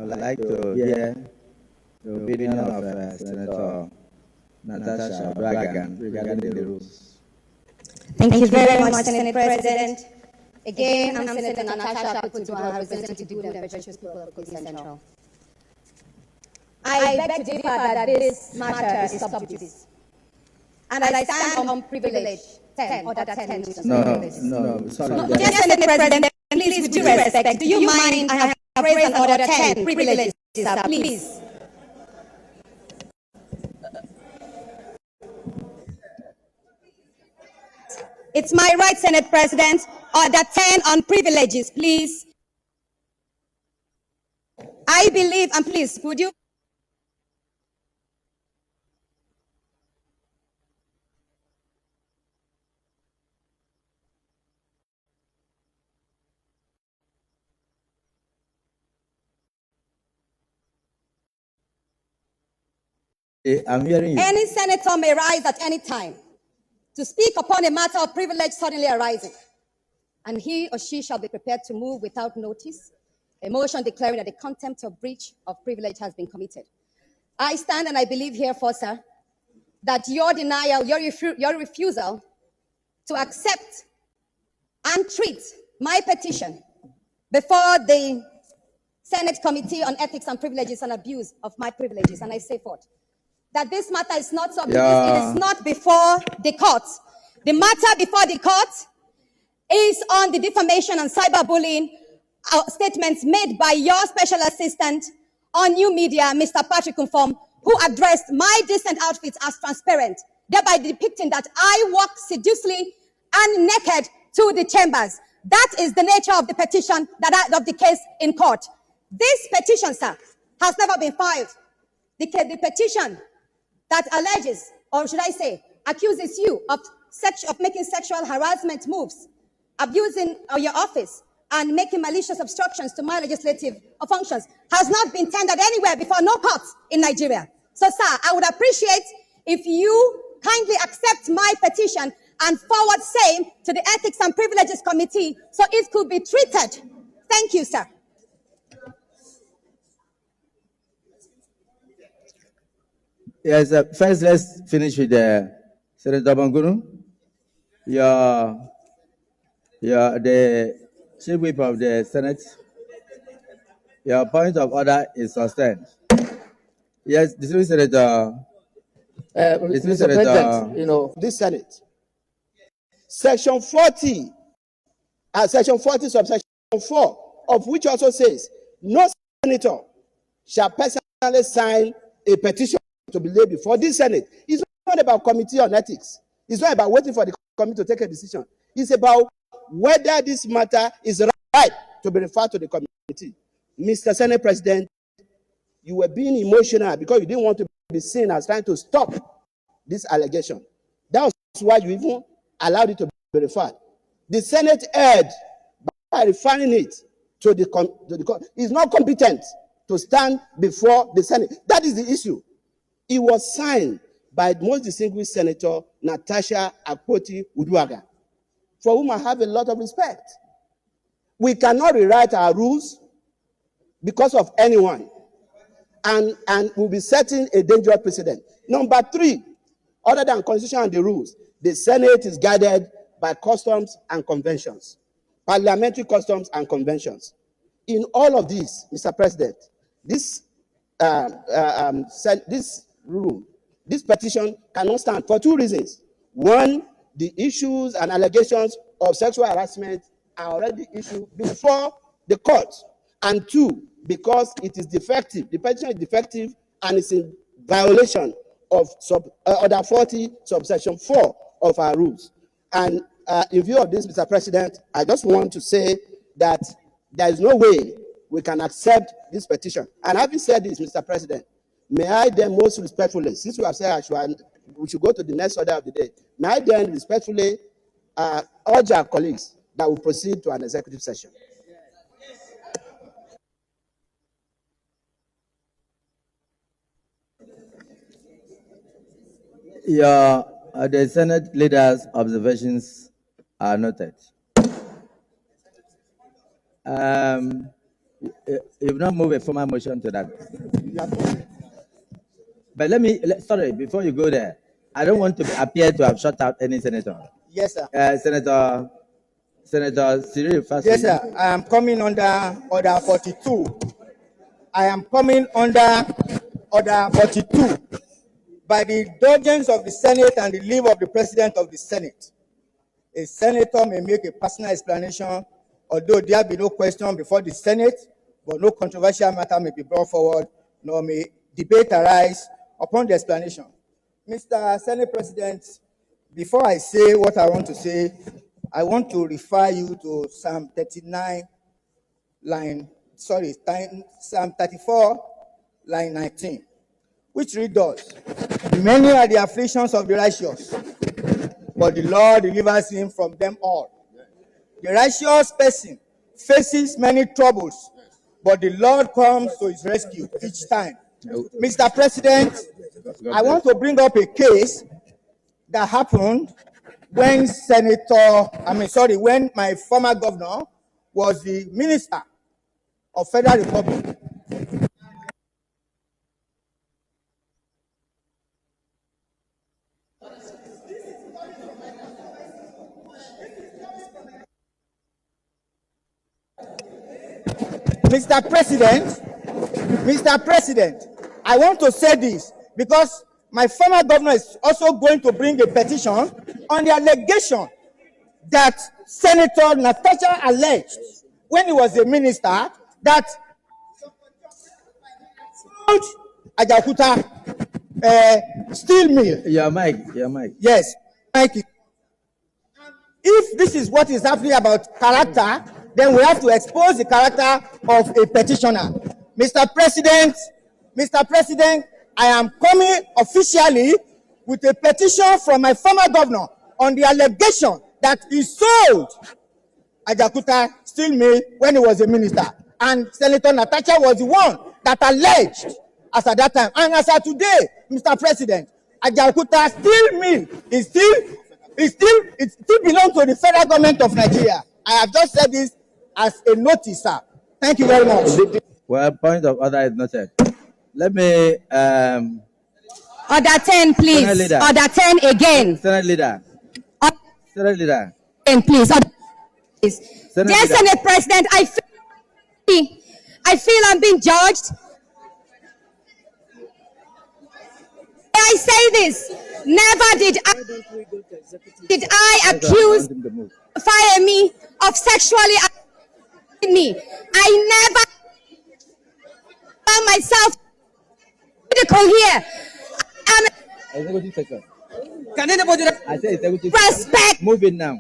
I'd like to hear the opinion of Senator Natasha regarding the rules. Thank you very much, Senate President. Again, I'm Senator Natasha Akpabio, I represent the good and virtuous people of Kogi Central. I beg to differ that this matter is sub judice. And I stand on privilege 10, or that 10 minutes. No, sorry. Dear Senate President, please, with due respect, do you mind I have raised an order 10 privileges, sir, please? It's my right, Senate President. Order 10 on privileges, please. I believe, and please, would you? I'm hearing you. Any senator may rise at any time to speak upon a matter of privilege suddenly arising, and he or she shall be prepared to move without notice a motion declaring that the contempt or breach of privilege has been committed. I stand and I believe herefore, sir, that your denial, your refusal to accept and treat my petition before the Senate Committee on Ethics and Privileges and Abuse of my privileges, and I say forth, that this matter is not subject, it is not before the court. The matter before the court is on the defamation and cyberbullying statements made by your special assistant on new media, Mr. Patrick Umfom, who addressed my decent outfits as transparent, thereby depicting that I walk sedulously and naked to the chambers. That is the nature of the petition, of the case in court. This petition, sir, has never been filed. The petition that alleges, or should I say, accuses you of making sexual harassment moves, abusing your office, and making malicious obstructions to my legislative functions has not been tendered anywhere before, no court in Nigeria. So, sir, I would appreciate if you kindly accept my petition and forward same to the Ethics and Privileges Committee so it could be treated. Thank you, sir. Yes, first let's finish with Senator Bangunu. You're the chief whip of the Senate. Your point of order is sustained. Yes, distinguished Senator. Mr. President, this Senate, Section 40, subsection 4, of which also says, no senator shall personally sign a petition to be laid before this Senate. It's not about committee on ethics. It's not about waiting for the committee to take a decision. It's about whether this matter is right to be referred to the committee. Mr. Senate President, you were being emotional because you didn't want to be seen as trying to stop this allegation. That was why you even allowed it to be referred. The Senate erred by referring it to the court. Is not competent to stand before the Senate. That is the issue. It was signed by the most distinguished Senator Natasha Akpabio, for whom I have a lot of respect. We cannot rewrite our rules because of anyone, and we'll be setting a dangerous precedent. Number 3, other than Constitution and the rules, the Senate is guided by customs and conventions, parliamentary customs and conventions. In all of these, Mr. President, this petition cannot stand for 2 reasons. 1, the issues and allegations of sexual harassment are already issued before the court. And 2, because it is defective. The petition is defective and it's in violation of Order 40, subsection 4 of our rules. And in view of this, Mr. President, I just want to say that there is no way we can accept this petition. And having said this, Mr. President, may I then most respectfully, since we have said we should go to the next order of the day, may I then respectfully urge our colleagues that we proceed to an executive session. The Senate leaders' observations are noted. You've not moved a formal motion to that. But sorry, before you go there, I don't want to appear to have shut out any senator. Yes, sir. Senator Cyril first. Yes, sir. I am coming under Order 42. I am coming under Order 42 by the indulgence of the Senate and the leave of the President of the Senate. A senator may make a personal explanation, although there be no question before the Senate, but no controversial matter may be brought forward, nor may debate arise upon the explanation. Mr. Senate President, before I say what I want to say, I want to refer you to Psalm 34, line 19, which reads thus: Many are the afflictions of the righteous, but the Lord delivers him from them all. The righteous person faces many troubles, but the Lord comes to his rescue each time. Mr. President, I want to bring up a case that happened when when my former governor was the Minister of Federal Republic. Mr. President, I want to say this because my former governor is also going to bring a petition on the allegation that Senator Natasha alleged when he was a minister that Ajakuta steel mill. Your mic. Yes, Mike. If this is what is happening about character, then we have to expose the character of a petitioner. Mr. President, I am coming officially with a petition from my former governor on the allegation that he sold Ajakuta steel mill when he was a minister. And Senator Natasha was the one that alleged as at that time. And as at today, Mr. President, Ajakuta steel mill it still belongs to the federal government of Nigeria. I have just said this as a notice, sir. Thank you very much. Well, point of order is noted. Let me Order 10, please. Order 10 again. Senate leader. Senate leader. 10, please. Order, please. Dear Senate President, I feel I'm being judged. I say this. Never did I accuse Fire of sexually assaulting me. I never found myself critical here. Can anybody respect? Move it now.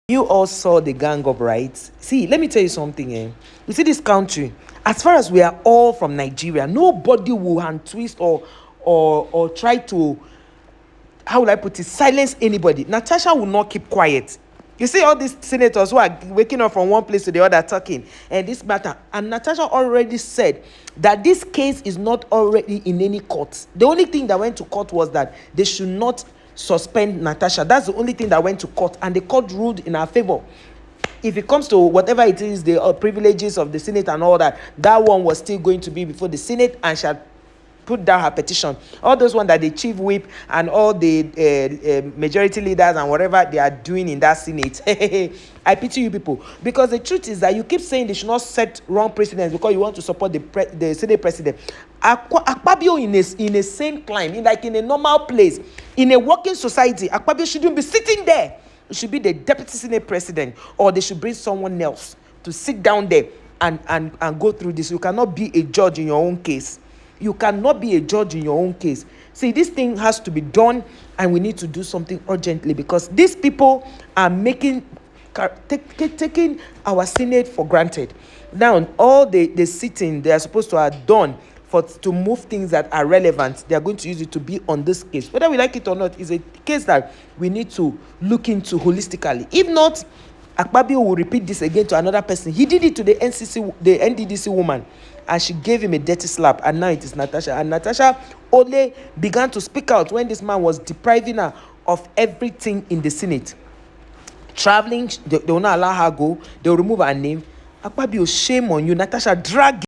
You all saw the gang up, right? See, let me tell you something. You see this country, as far as we are all from Nigeria, nobody will hand twist or try to, how will I put it, silence anybody. Natasha will not keep quiet. You see all these senators who are waking up from one place to the other talking and this matter. And Natasha already said that this case is not already in any court. The only thing that went to court was that they should not suspend Natasha. That's the only thing that went to court, and the court ruled in our favor. If it comes to whatever it is, the privileges of the Senate and all that, that one was still going to be before the Senate and shall put down her petition. All those ones that the chief whip and all the majority leaders and whatever they are doing in that Senate, I pity you people, because the truth is that you keep saying they should not set wrong precedents because you want to support the Senate president. Akpabio in a sane climb, like in a normal place, in a working society, Akpabio shouldn't be sitting there. It should be the deputy Senate president, or they should bring someone else to sit down there and go through this. You cannot be a judge in your own case. You cannot be a judge in your own case. See, this thing has to be done, and we need to do something urgently, because these people are taking our Senate for granted. Now, all the sitting they are supposed to have done to move things that are relevant, they are going to use it to be on this case. Whether we like it or not, is a case that we need to look into holistically. If not, Akpabio will repeat this again to another person. He did it to the NDDC woman, and she gave him a dirty slap, and now it is Natasha. And Natasha only began to speak out when this man was depriving her of everything in the Senate. Traveling, they will not allow her go. They will remove her name. Akpabio, shame on you. Natasha, drag